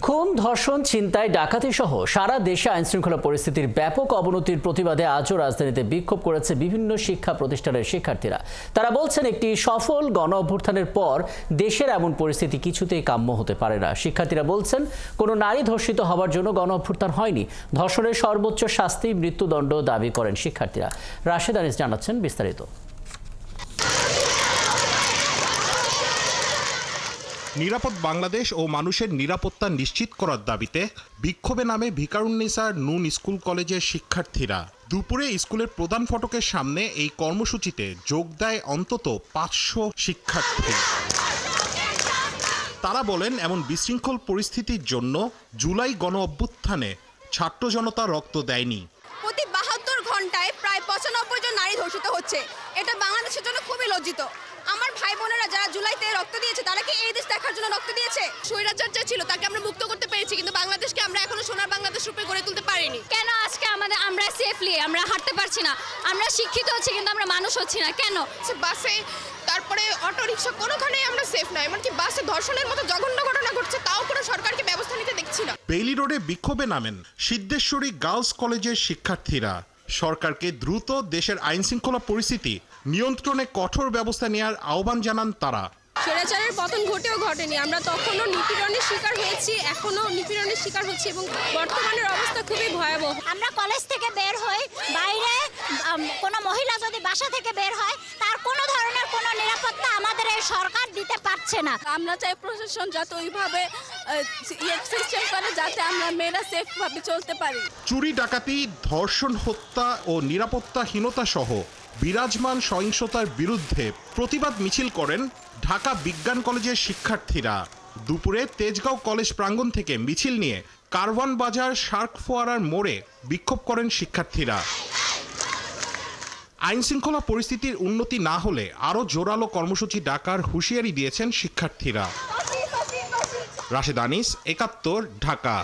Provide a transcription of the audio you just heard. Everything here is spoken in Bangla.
খুন, ধর্ষণ, ছিনতাই, ডাকাতি সহ সারা দেশে আইনশৃঙ্খলা পরিস্থিতির ব্যাপক অবনতির প্রতিবাদে আজও রাজধানীতে বিক্ষোভ করেছে বিভিন্ন শিক্ষা প্রতিষ্ঠানের শিক্ষার্থীরা। তারা বলছেন, একটি সফল গণ অভ্যুত্থানের পর দেশের এমন পরিস্থিতি কিছুতেই কাম্য হতে পারে না। শিক্ষার্থীরা বলছেন, কোনো নারী ধর্ষিত হওয়ার জন্য গণ অভ্যুত্থান হয়নি। ধর্ষণের সর্বোচ্চ শাস্তি মৃত্যুদণ্ড দাবি করেন শিক্ষার্থীরা। রাশেদ আনিস জানাচ্ছেন বিস্তারিত। নিরাপদ বাংলাদেশ ও মানুষের নিরাপত্তা নিশ্চিত করার দাবিতে বিক্ষোভে নামে ভিকারুননিসা নুন স্কুল কলেজের শিক্ষার্থীরা। দুপুরে স্কুলের প্রধান ফটকের সামনে এই কর্মসূচিতে যোগ দেয় অন্তত 500 শিক্ষার্থী। তারা বলেন, এমন বিশৃঙ্খল পরিস্থিতির জন্য জুলাই গণ অভ্যুত্থানে ছাত্র জনতা রক্ত দেয়নি। প্রতি 72 ঘন্টায় প্রায় 95 জন নারী ধর্ষিত হচ্ছে। এটা বাংলাদেশের জন্য খুবই লজ্জিত। আমার ভাই বোনেরা যারা জুলাইতে রক্ত দিয়েছে, তারা কি এই দেশ দেখার জন্য রক্ত দিয়েছে? স্বৈরাচার যে ছিল তাকে আমরা মুক্ত করতে পেরেছি, কিন্তু বাংলাদেশকে আমরা এখনো সোনার বাংলাদেশ রূপে গড়ে তুলতে পারিনি। কেন আজকে আমরা সেফলি আমরা হাঁটতে পারছি না? আমরা শিক্ষিত হচ্ছি কিন্তু আমরা মানুষ হচ্ছি না কেন? বাসে, তারপরে অটো রিক্সা, কোনোখানেই আমরা সেফ নয়। এমনকি বাসে ধর্ষণের মতো জঘন্য ঘটনা ঘটছে, তাও কোনো সরকারকে ব্যবস্থা নিতে দেখছি না। বেইলি রোডে বিক্ষোভে নামেন সিদ্ধেশ্বরী গার্লস কলেজের শিক্ষার্থীরা। সরকারকে দ্রুত দেশের আইনশৃঙ্খলা পরিস্থিতি নিয়ন্ত্রণে কঠোর ব্যবস্থা নেওয়ার আহ্বান জানান তারা। স্বৈরাচারের পতন ঘটেও ঘটেনি, আমরা তখনও নিপীড়নের শিকার হয়েছি, এখনো নিপীড়নের শিকার হচ্ছি এবং বর্তমানের অবস্থা খুবই ভয়াবহ। আমরা কলেজ থেকে বের হই, বাইরে কোনো মহিলা যদি বাসা থেকে বের হয়, তার কোনো ধরনের কোনো নিরাপত্তা আমাদের এই সরকার দিতে পারছে না। আমরা চাই প্রশাসন যাতে ওইভাবে সিস্টেম করে যাতে আমরা মেয়েরা সেফভাবে চলতে পারি। চুরি, ডাকাতি, ধর্ষণ, হত্যা ও নিরাপত্তাহীনতা সহ বিরাজমান সহিংসতার বিরুদ্ধে প্রতিবাদ মিছিল করেন ঢাকা বিজ্ঞান কলেজের শিক্ষার্থীরা। দুপুরে তেজগাঁও কলেজ প্রাঙ্গণ থেকে মিছিল নিয়ে কারওয়ান বাজার শার্ক ফোয়ারার মোড়ে বিক্ষোভ করেন শিক্ষার্থীরা। আইনশৃঙ্খলা পরিস্থিতির উন্নতি না হলে আরও জোরালো কর্মসূচি ডাকার হুঁশিয়ারি দিয়েছেন শিক্ষার্থীরা। রাশেদ আনিস, ৭১, ঢাকা।